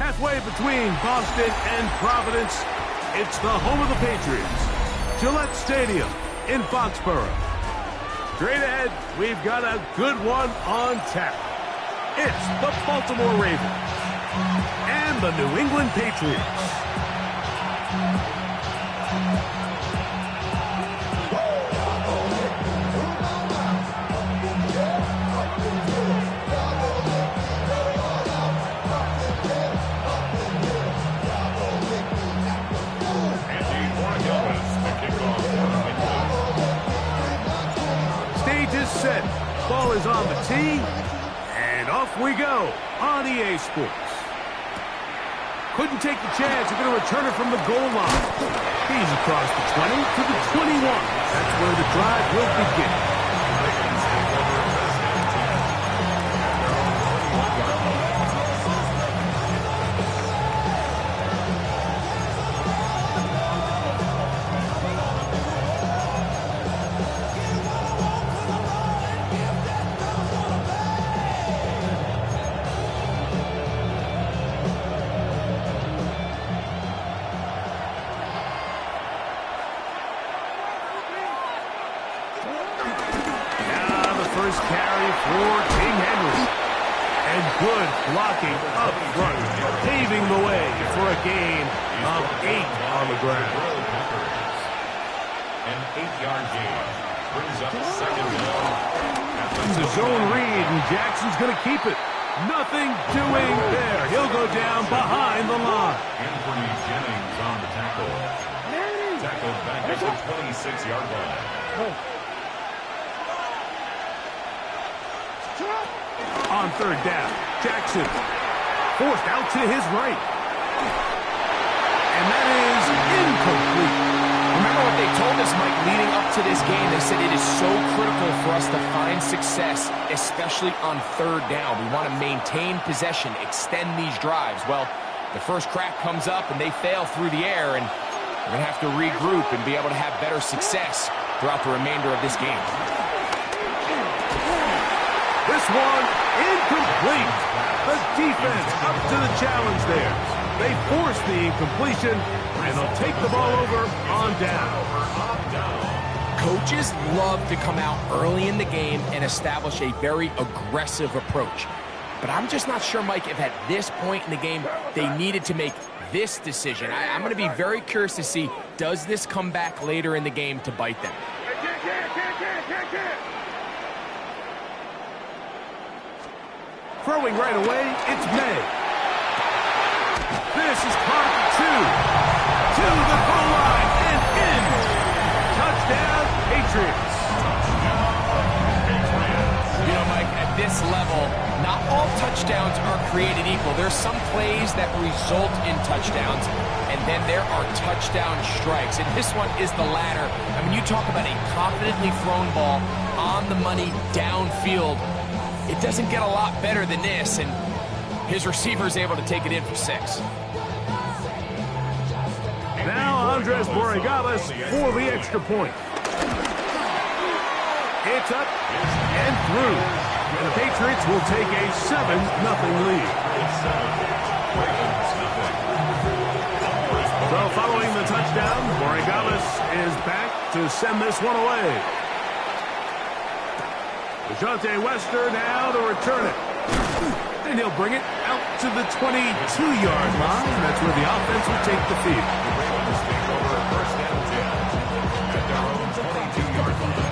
Halfway between Boston and Providence, it's the home of the Patriots, Gillette Stadium in Foxborough. Straight ahead, we've got a good one on tap. It's the Baltimore Ravens and the New England Patriots. Set. Ball is on the tee, and off we go on EA Sports. Couldn't take the chance. They're going to return it from the goal line. He's across the 20 to the 21. That's where the drive will begin. First carry for King Henry. And good blocking up front, paving the way for a gain of 8 on the ground. An 8-yard gain brings up second down. It's a zone read, and Jackson's going to keep it. Nothing doing there. He'll go down behind the line. Anthony Jennings on the tackle. Tackled back at the 26-yard line. On third down, Jackson forced out to his right. And that is incomplete. Remember what they told us, Mike, leading up to this game? They said it is so critical for us to find success, especially on third down. We want to maintain possession, extend these drives. Well, the first crack comes up and they fail through the air, and we're going to have to regroup and be able to have better success throughout the remainder of this game. This one, incomplete. The defense up to the challenge there. They force the incompletion, and they'll take the ball over on down. Coaches love to come out early in the game and establish a very aggressive approach. But I'm just not sure, Mike, if at this point in the game they needed to make this decision. I'm going to be very curious to see, does this come back later in the game to bite them? Throwing right away, it's May. This is caught at 2. To the goal line and in. Touchdown, Patriots. You know, Mike, at this level, not all touchdowns are created equal. There's some plays that result in touchdowns, and then there are touchdown strikes. And this one is the latter. I mean, you talk about a confidently thrown ball on the money downfield. It doesn't get a lot better than this, and his receiver is able to take it in for 6. Now Andres Borregales for the extra point. It's up and through. And the Patriots will take a 7-0 lead. So following the touchdown, Borregales is back to send this one away. DeJounte Wester now to return it. And he'll bring it out to the 22-yard line. That's where the offense will take the field. First down 10 at their own 22-yard line.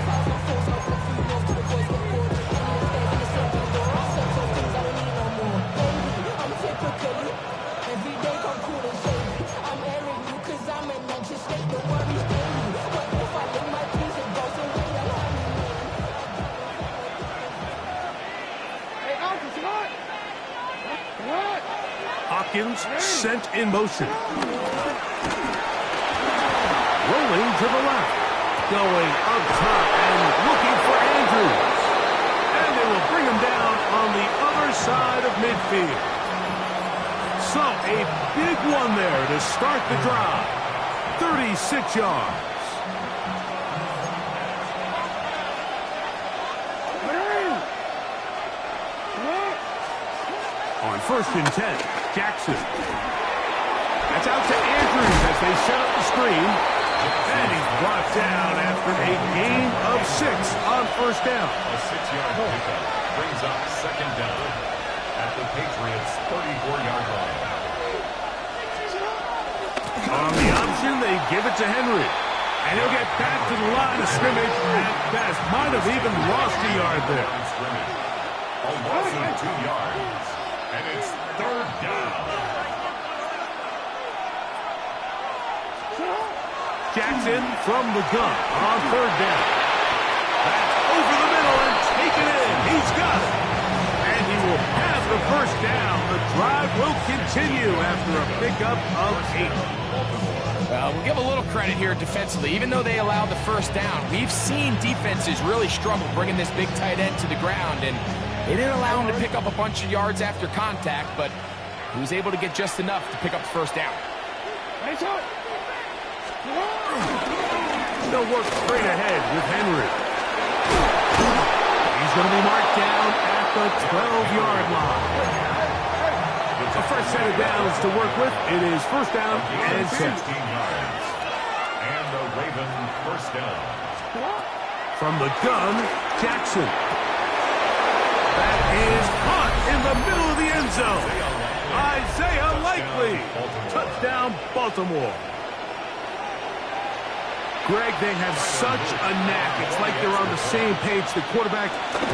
Hopkins sent in motion. Rolling to the left. Going up top and looking for Andrews. And they will bring him down on the other side of midfield. So a big one there to start the drive. 36 yards. On 1st and 10. Jackson. That's out to Andrews as they set up the screen. And he's brought down after a gain of 6 on first down. A 6-yard pickup brings up second down at the Patriots' 34-yard line. On the option, they give it to Henry. And he'll get back to the line of scrimmage at best. Might have even lost a yard there. A loss of 2 yards. And it's third down. Jackson from the gun on third down. That's over the middle and taken in. He's got it. And he will have the first down. The drive will continue after a pickup of 8. We'll give a little credit here defensively. Even though they allowed the first down, we've seen defenses really struggle bringing this big tight end to the ground, and they didn't allow him to pick up a bunch of yards after contact, but he was able to get just enough to pick up the first down. They'll work straight ahead with Henry. He's going to be marked down at the 12-yard line. The first set of downs to work with. It is first down and 10. 16 yards. And the Raven first down. From the gun, Jackson. That is caught in the middle of the end zone. Isaiah Likely. Touchdown, Baltimore. Greg, they have such a knack. It's like they're on the same page. The quarterback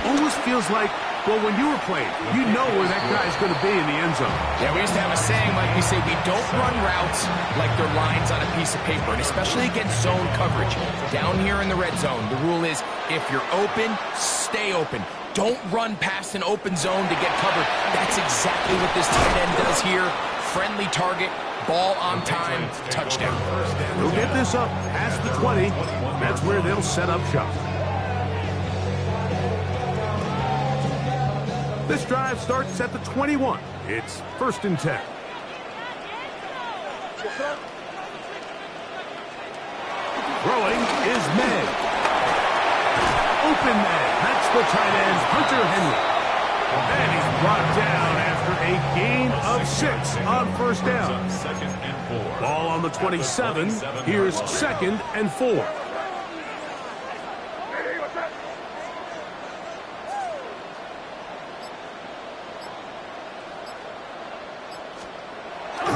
almost feels like, well, when you were playing, you know where that guy's going to be in the end zone. Yeah, we used to have a saying, like we say, we don't run routes like they're lines on a piece of paper, and especially against zone coverage. Down here in the red zone, the rule is if you're open, stay open. Don't run past an open zone to get covered. That's exactly what this tight end does here. Friendly target. Ball on time, touchdown. We'll get this up past the 20. That's where they'll set up shop. This drive starts at the 21. It's first and 10. Throwing is May. Open man. That's the tight end, Hunter Henry. And he's brought down after a gain of 6 on first down. Ball on the 27. Here's second and 4.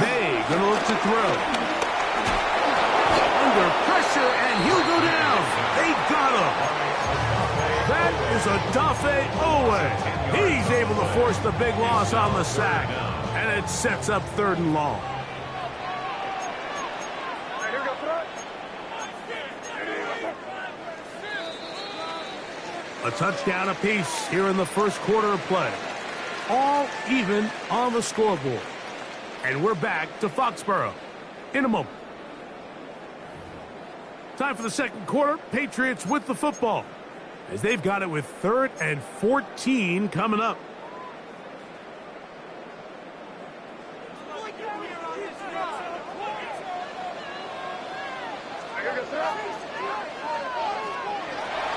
May gonna look to throw. Under pressure, and he'll go down. They got him. That is a Dafe Owe. He's able to force the big loss on the sack. And it sets up third and long. A touchdown apiece here in the first quarter of play. All even on the scoreboard. And we're back to Foxborough in a moment. Time for the second quarter. Patriots with the football, as they've got it with 3rd and 14 coming up.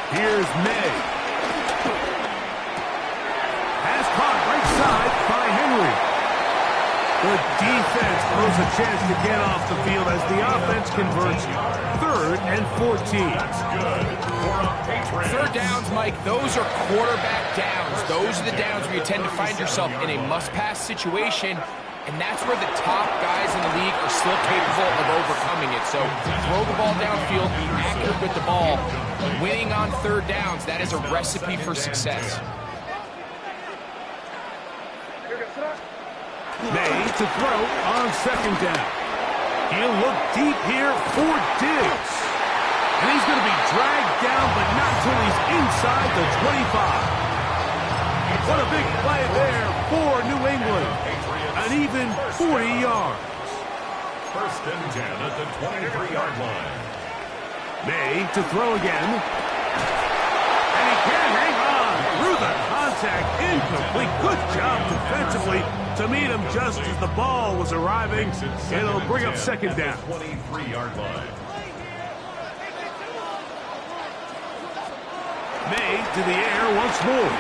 Here's May. Pass caught right side by Henry. The defense throws a chance to get off the field as the offense converts 3rd and 14. That's good for a Patriot. Third downs, Mike, those are quarterback downs. Those are the downs where you tend to find yourself in a must-pass situation, and that's where the top guys in the league are still capable of overcoming it. So throw the ball downfield, be accurate with the ball. Winning on third downs, that is a recipe for success. May to throw on second down. He'll look deep here for Diggs. And he's going to be dragged down, but not till he's inside the 25. What a big play there for New England. An even 40 yards. First and 10 at the 23-yard line. May to throw again. And he can't hang on through the contact. Incomplete. Good job defensively to meet him just as the ball was arriving. It'll bring up second down. 23-yard line. May to the air once more.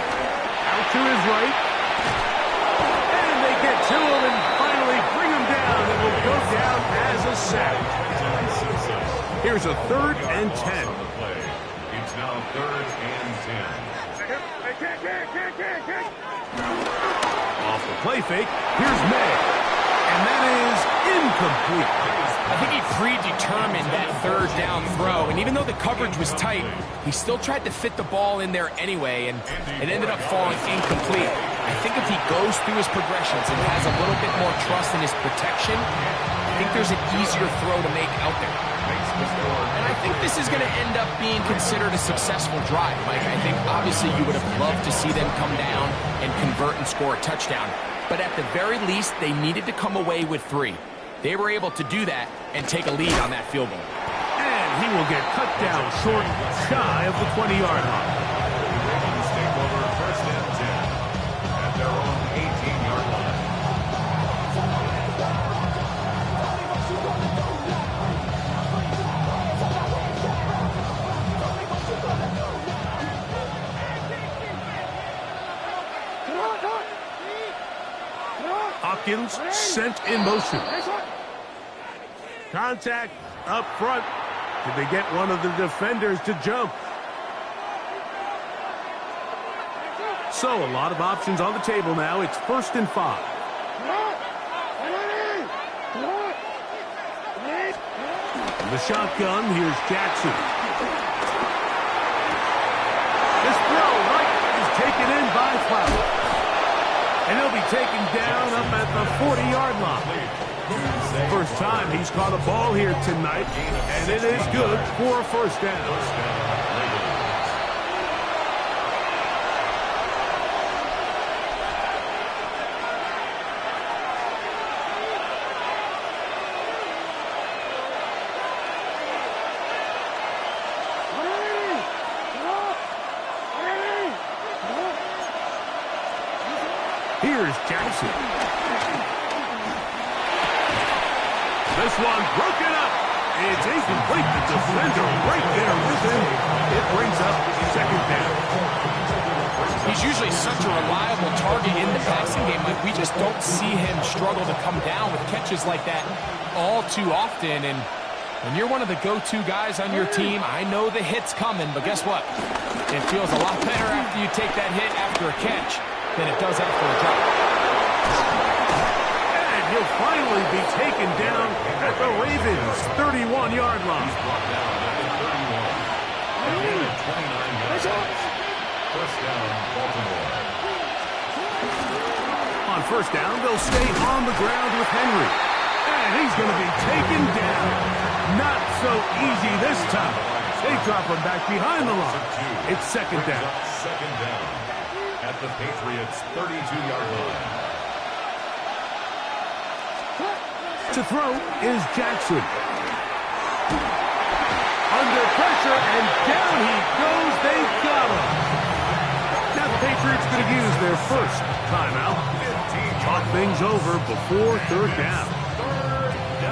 Out to his right. And they get to him and finally Here's a 3rd and 10. On the play. It's now 3rd and 10. Off the play fake, here's May. And that is incomplete. I think he predetermined that 3rd down throw, and even though the coverage was tight, he still tried to fit the ball in there anyway, and it ended up falling incomplete. I think if he goes through his progressions and has a little bit more trust in his protection, I think there's an easier throw to make out there. And I think this is going to end up being considered a successful drive, Mike. I think obviously you would have loved to see them come down and convert and score a touchdown. But at the very least, they needed to come away with 3. They were able to do that and take a lead on that field goal. And he will get cut down short, shy of the 20-yard line. The Ravens take over 1st and 10 at their own 18-yard line. Hopkins sent in motion. Contact up front. Did they get one of the defenders to jump? So a lot of options on the table now. It's 1st and 5. In the shotgun, here's Jackson. This throw right is taken in by Flower. And he'll be taken down up at the 40-yard line. First time he's caught a ball here tonight, and it is good for a 1st down. Here's Jackson. This one broken up. It's incomplete. The defender right there with him. It brings up 2nd down. He's usually such a reliable target in the passing game. Like, we just don't see him struggle to come down with catches like that all too often. And when you're one of the go-to guys on your team, I know the hit's coming, but guess what? It feels a lot better after you take that hit after a catch than it does after a drop. And he'll finally be taken down at the Ravens' 31-yard line. Brought down at the 31. Again at 29 yards. 1st down, Baltimore. On 1st down, they'll stay on the ground with Henry. And he's going to be taken down. Not so easy this time. They drop him back behind the line. It's 2nd down. 2nd down at the Patriots' 32-yard line. To throw is Jackson. Under pressure, and down he goes. They got him. Now the Patriots going to use their 1st timeout. Talk things over before 3rd down.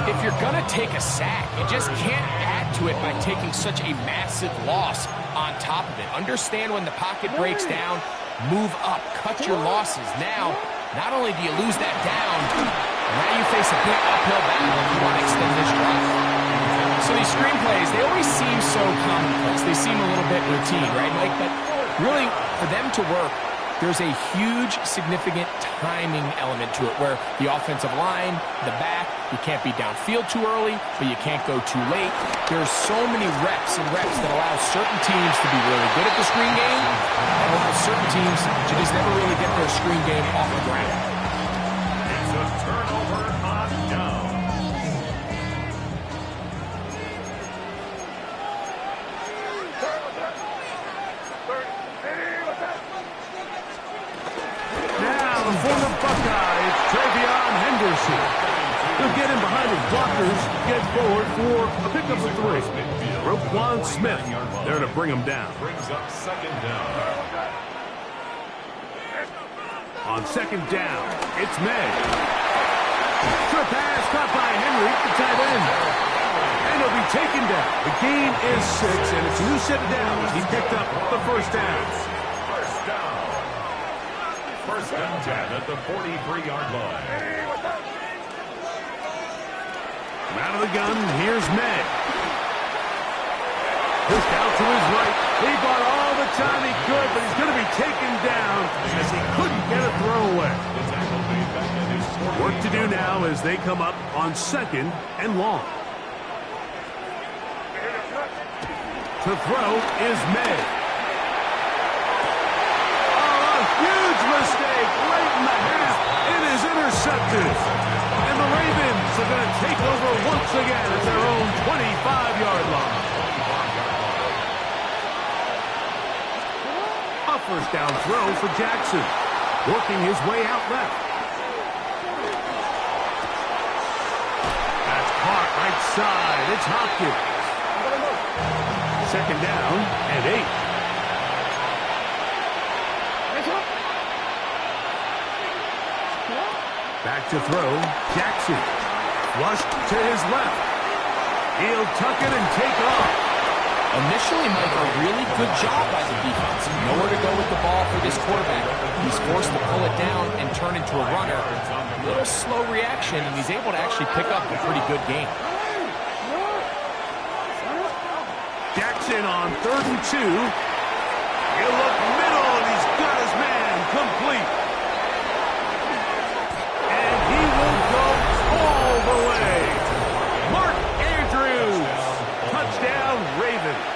If you're going to take a sack, you just can't add to it by taking such a massive loss on top of it. Understand when the pocket breaks down, move up, cut your losses. Now, not only do you lose that down, now you face a big uphill battle if you want to extend this drive. So these screenplays, they always seem so commonplace. They seem a little bit routine, right, Mike? But really, for them to work, there's a huge, significant timing element to it where the offensive line, the back, you can't be downfield too early, but you can't go too late. There's so many reps and reps that allow certain teams to be really good at the screen game and allow certain teams to just never really get their screen game off the ground. It's a turnover on down. Former Buckeye, Travion Henderson. He'll get in behind his blockers, get forward for a pickup of 3. Roquan Smith there to bring him down. Brings up 2nd down. On 2nd down, it's May. Short pass caught by Henry, the tight end. And he'll be taken down. The gain is 6, and it's a new set of downs. He picked up the 1st down. 1st and 10 at the 43-yard line. Out of the gun, here's May. Pushed out to his right. He bought all the time he could, but he's going to be taken down as he couldn't get a throwaway. Work to do now as they come up on 2nd and long. To throw is May. Oh, a huge mistake late in the half. It is intercepted. And the Ravens are going to take over once again at their own 25-yard line. A first down throw for Jackson. Working his way out left. That's caught right side. It's Hopkins. 2nd down and 8. Back to throw. Jackson. Flushed to his left. He'll tuck it and take off. Initially, Mike, a really good job by the defense. Nowhere to go with the ball for this quarterback. He's forced to pull it down and turn into a runner. A little slow reaction, and he's able to actually pick up a pretty good game. Jackson on 3rd and 2. He'll look middle, and he's got his man complete. And he will go all the way. Mark Andrews. Touchdown, Ravens.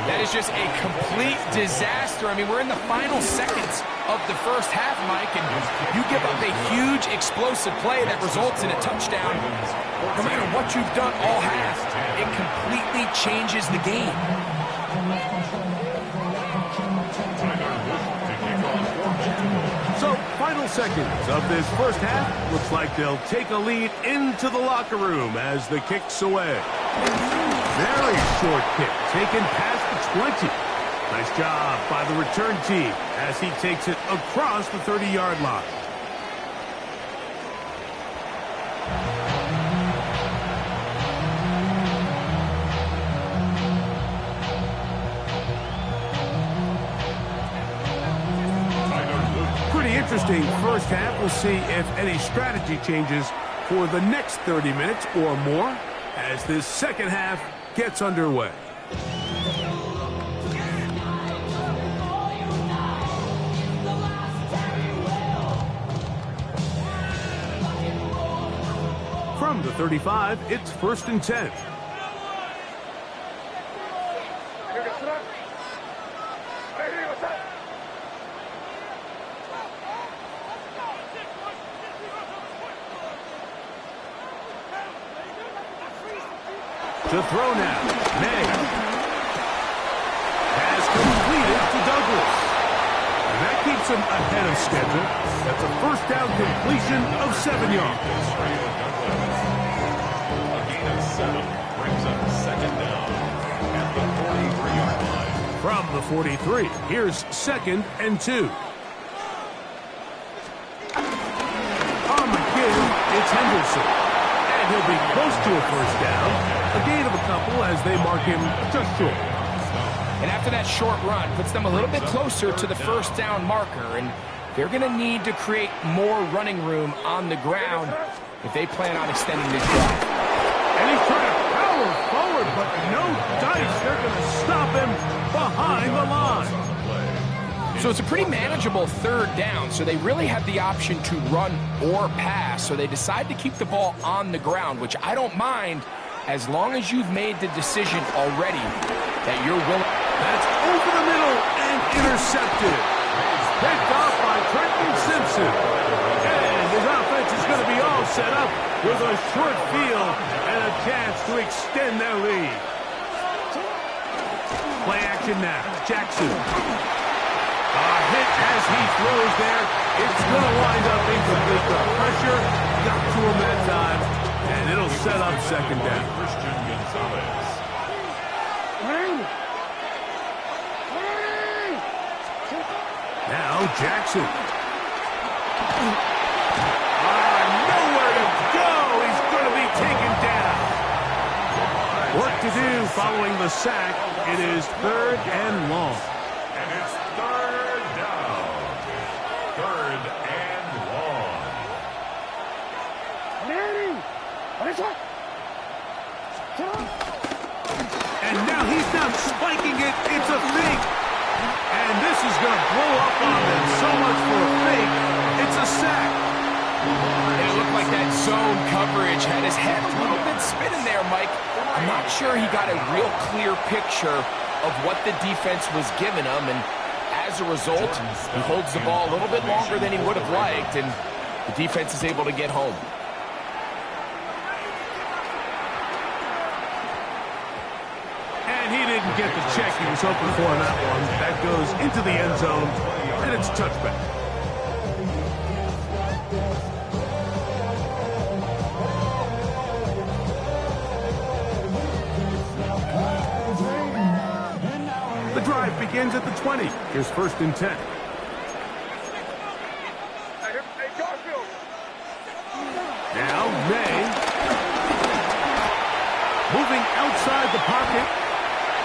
That is just a complete disaster. I mean, we're in the final seconds of the first half, Mike, and you give up a huge explosive play that results in a touchdown. No matter what you've done all half, it completely changes the game. So, final seconds of this first half. Looks like they'll take a lead into the locker room as the kick's away. Very short kick, taken past the 20. Nice job by the return team as he takes it across the 30-yard line. Pretty interesting first half. We'll see if any strategy changes for the next 30 minutes or more as this second half gets underway. From the 35, it's 1st and 10. To throw now, May has completed to Douglas. And that keeps him ahead of schedule. That's a first down completion of 7 yards. A gain of 7 brings up 2nd down at the 43-yard line. From the 43, here's 2nd and 2. On the give, it's Henderson. And he'll be close to a first down. A gain of a couple as they mark him just short. And after that short run, puts them a little bit closer to the first down marker. And they're going to need to create more running room on the ground if they plan on extending this drive. And he's trying to power forward, but no dice. They're going to stop him behind the line. So it's a pretty manageable 3rd down, so they really have the option to run or pass. So they decide to keep the ball on the ground, which I don't mind as long as you've made the decision already that you're willing. That's over the middle and intercepted. Picked off by Trenton Simpson. And his offense is going to be all set up with a short field and a chance to extend their lead. Play action now. Jackson. A hit as he throws there. It's going to wind up incomplete. The pressure got to him that time, and it'll set up 2nd down. Christian Gonzalez. Now Jackson. Nowhere to go. He's going to be taken down. Work to do following the sack. It is 3rd and long. And it's 3rd down. 3rd and long. And now he's not spiking it. It's a fake. And this is going to blow up on them. So much for a fake. It's a sack. And it looked like that zone coverage had his head a little bit spinning there, Mike. I'm not sure he got a real clear picture of what the defense was giving him, and as a result, he holds the ball a little bit longer than he would have liked, and the defense is able to get home. And he didn't get the check he was hoping for on that one. That goes into the end zone, and it's a touchback. The drive begins at the 20. Here's 1st and 10. Now May. Moving outside the pocket.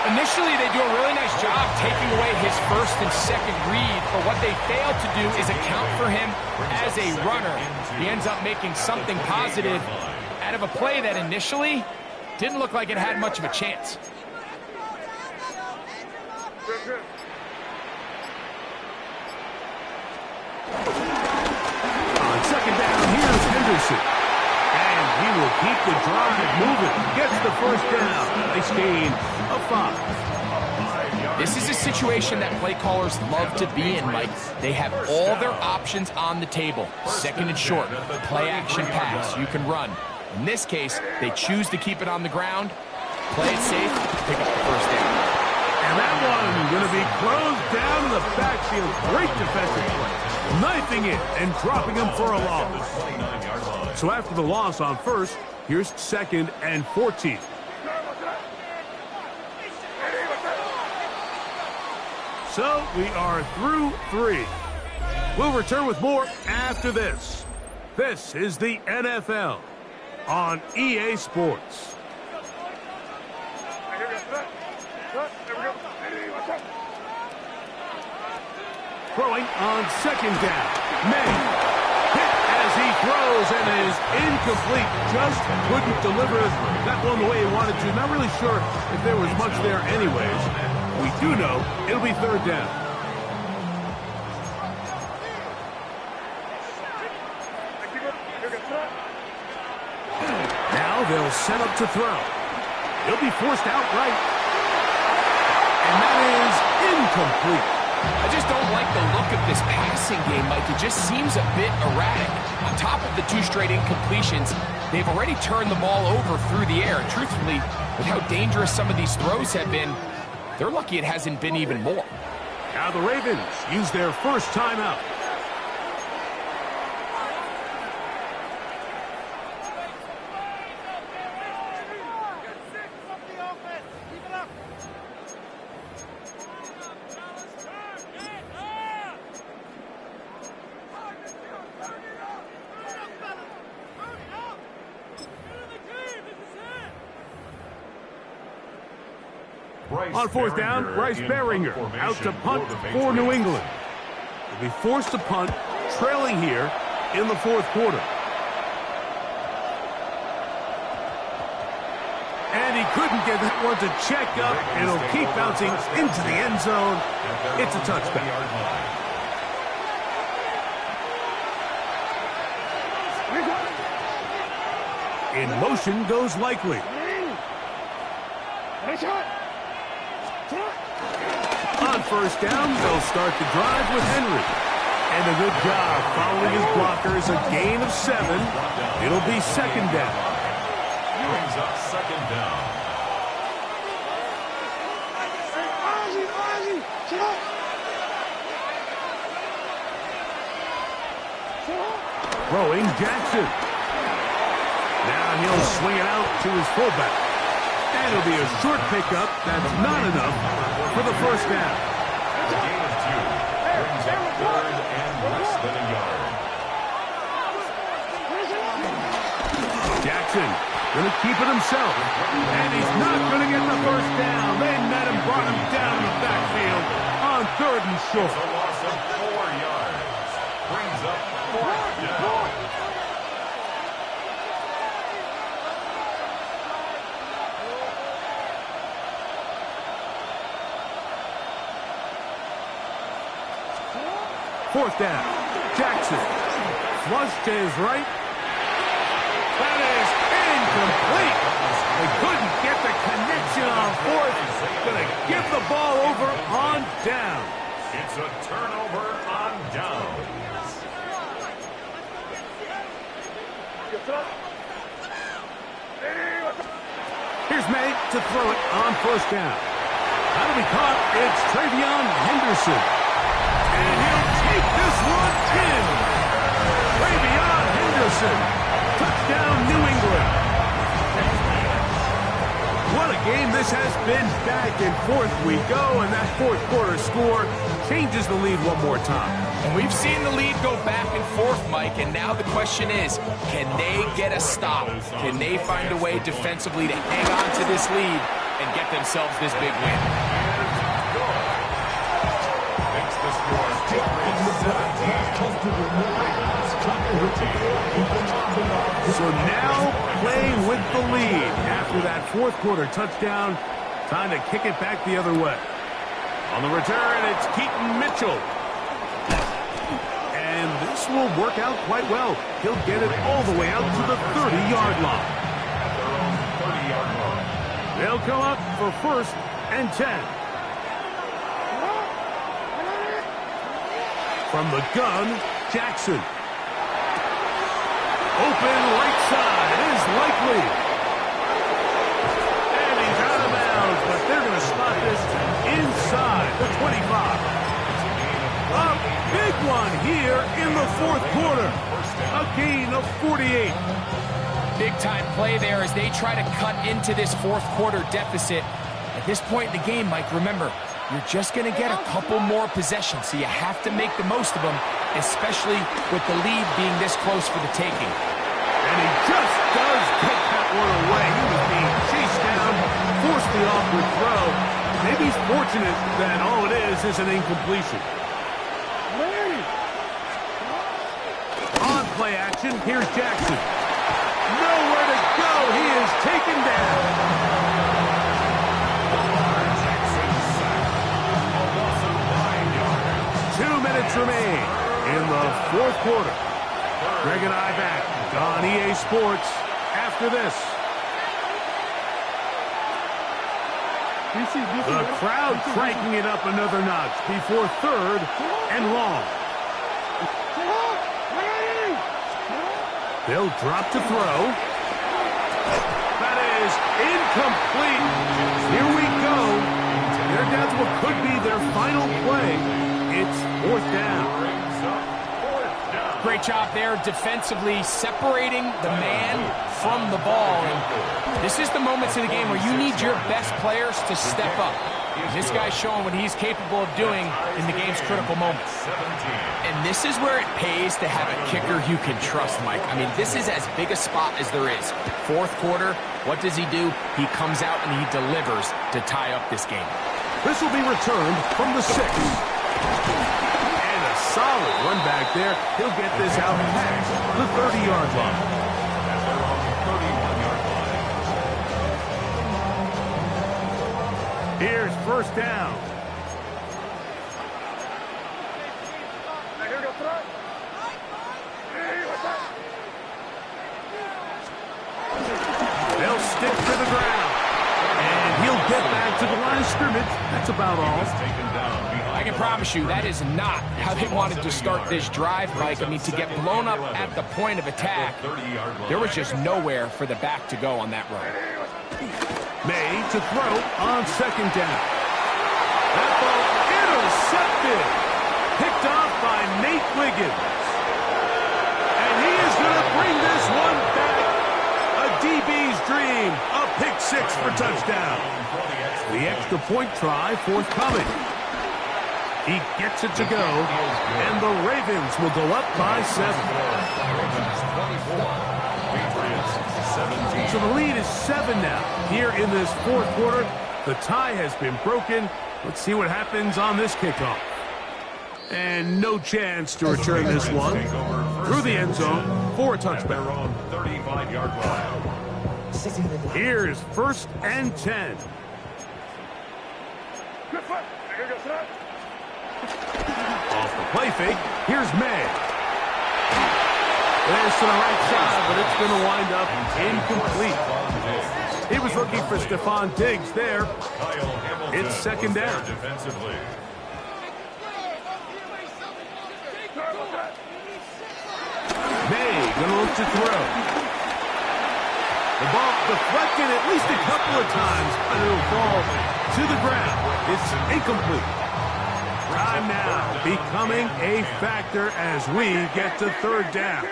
Initially, they do a really nice job taking away his 1st and 2nd read, but what they fail to do is account for him as a runner. He ends up making something positive out of a play that initially didn't look like it had much of a chance. On 2nd down, here's Henderson. And he will keep the drive moving. Gets the 1st down. Nice gain of 5. This is a situation that play callers love to be in, Mike. They have all their options on the table. 2nd and short, play action pass, you can run. In this case, they choose to keep it on the ground, play it safe, pick up the 1st down. And that one going to be closed down in the backfield. Great defensive play. Knifing it and dropping him for a loss. So after the loss on 1st, here's 2nd and 14. So we are through 3. We'll return with more after this. This is the NFL on EA Sports. Throwing on 2nd down. May hit as he throws and is incomplete. Just couldn't deliver that one the way he wanted to. Not really sure if there was much there anyways. We do know it'll be 3rd down. Now they'll set up to throw. He'll be forced outright. And that is incomplete. I just don't like the look of this passing game, Mike. It just seems a bit erratic. On top of the 2 straight incompletions, they've already turned the ball over through the air. And truthfully, with how dangerous some of these throws have been, they're lucky it hasn't been even more. Now the Ravens use their 1st timeout. On 4th down, Bryce Baringer out to punt for New England. They'll be forced to punt, trailing here in the 4th quarter. And he couldn't get that one to check up. It'll keep bouncing into the end zone. It's a touchback. In motion goes Likely. On 1st down, they'll start the drive with Henry. And a good job following his blockers, a gain of 7. It'll be 2nd down. Brings up 2nd down. Throwing Jackson. Now he'll swing it out to his fullback. And it'll be a short pickup. That's not enough for the 1st down. The gain of 2 brings up 3rd and less than a yard. Jackson going to keep it himself. And he's not going to get the 1st down. They met him, brought him down in the backfield on 3rd and short. It's a loss of 4 yards. Brings up 4th down. 4th down. Jackson. Flush to his right. That is incomplete. They couldn't get the connection on 4th. Gonna give the ball over on down. It's a turnover on down. Here's May to throw it on 1st down. That'll be caught. It's Travion Henderson. And he'll take this one in. Travion Henderson. Touchdown, New England. What a game this has been. Back and forth we go, and that 4th quarter score changes the lead one more time. And we've seen the lead go back and forth, Mike, and now the question is, can they get a stop? Can they find a way defensively to hang on to this lead and get themselves this big win? Makes the score 17. So now playing with the lead after that 4th quarter touchdown. Time to kick it back the other way. On the return, it's Keaton Mitchell. And this will work out quite well. He'll get it all the way out to the 30-yard line. They'll come up for 1st and 10. From the gun, Jackson. Open right side is likely. And he's out of bounds, but they're going to spot this inside the 25. A big one here in the 4th quarter. A gain of 48. Big-time play there as they try to cut into this 4th quarter deficit. At this point in the game, Mike, remember, you're just going to get a couple more possessions, so you have to make the most of them, especially with the lead being this close for the taking. And he just does get that one away. He was being chased down, forced the awkward throw. Maybe he's fortunate that all it is an incompletion. On play action, here's Jackson. Nowhere to go. He is taken down. 2 minutes remain in the 4th quarter. Greg and I back on EA Sports after this. The crowd cranking it up another notch before 3rd and long. They'll drop to throw. That is incomplete. Here we go. They're down to what could be their final play. It's 4th down. Great job there defensively, separating the man from the ball. And this is the moments of the game where you need your best players to step up. And this guy's showing what he's capable of doing in the game's critical moments. And this is where it pays to have a kicker you can trust, Mike. I mean, this is as big a spot as there is. 4th quarter, what does he do? He comes out and he delivers to tie up this game. This will be returned from the 6. Solid run back there. He'll get this out past the 30-yard line. Here's 1st down. They'll stick to the ground. And he'll get back to the line of scrimmage. That's about all. I can promise you that is not how they wanted to start this drive, Mike. I mean, to get blown up at the point of attack, there was just nowhere for the back to go on that run. May to throw on 2nd down. That ball intercepted. Picked off by Nate Wiggins. And he is going to bring this one back. A DB's dream. A pick 6 for touchdown. The extra point try forthcoming. He gets it to go, and the Ravens will go up by 7. So the lead is 7 now. Here in this 4th quarter, the tie has been broken. Let's see what happens on this kickoff. And no chance to return this one through the end zone for a touchback. Here's 1st and 10. Off the play fake, here's May. There's to the right side, but it's going to wind up incomplete. He was looking for Stephon Diggs there. It's second down. May going to look to throw. The ball deflected at least a couple of times, but it'll fall to the ground. It's incomplete. Time now becoming a factor as we get to third down.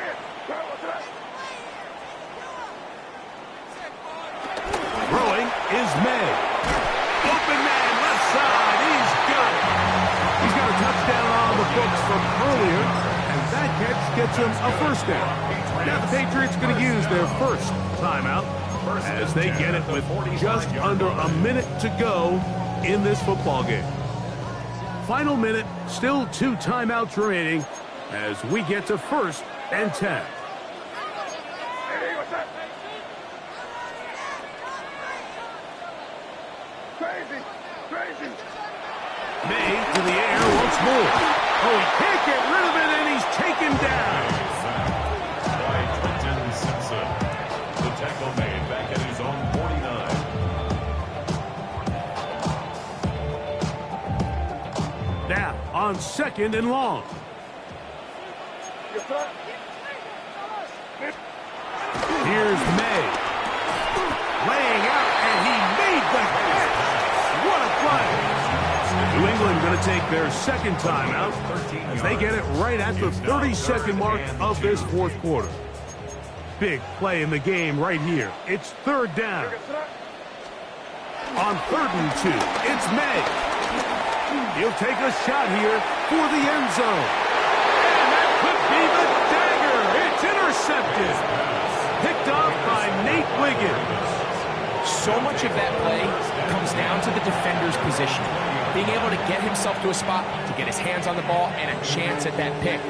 Throwing is May. Open man, left side. He's got it. He's got a touchdown on the books from earlier, and that catch gets him a first down. Now the Patriots going to use their first timeout as they get it with just under a minute to go in this football game. Final minute, still 2 timeouts remaining as we get to 1st and 10. May to the air once more. Oh, he can't get rid of it, and he's taken down. By Clinton Simpson. The tackle made back at his own 49. Now, on 2nd and long. Here's May. Laying out, and he made the catch. What a play. New England going to take their second timeout as they get it right at the 30-second mark of this 4th quarter. Big play in the game right here. It's 3rd down. On 3rd and 2, it's May. He'll take a shot here for the end zone. And that could be the dagger. It's intercepted. Picked off by Nate Wiggins. So much of that play comes down to the defender's position. Being able to get himself to a spot, to get his hands on the ball, and a chance at that pick.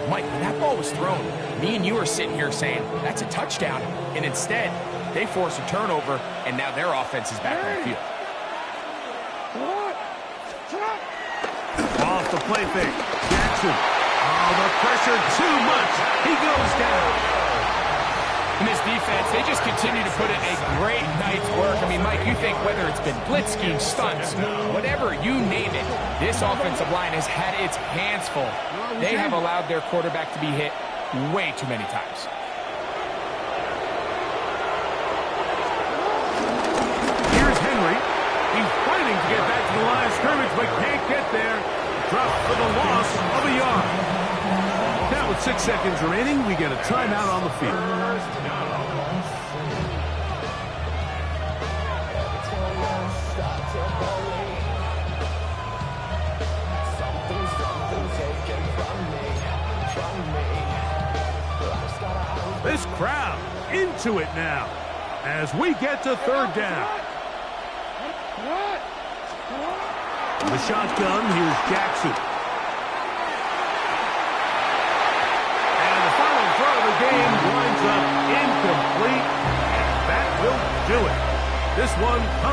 Mike, when that ball was thrown, me and you are sitting here saying, that's a touchdown. And instead, they force a turnover, and now their offense is back on the field. Off the play fake. Jackson. Oh, the pressure too much. He goes down. In this defense, they just continue to put in a great night's work. I mean, Mike, you think whether it's been blitz scheme, stunts, whatever, you name it, this offensive line has had its hands full. They have allowed their quarterback to be hit way too many times. Here's Henry. He's fighting to get back to the line of scrimmage, but can't get there. Dropped for the loss of a yard. Now with 6 seconds remaining, we get a timeout on the field. This crowd into it now as we get to 3rd down. The shotgun, here's Jackson. And the final throw of the game winds up incomplete, and that will do it. This one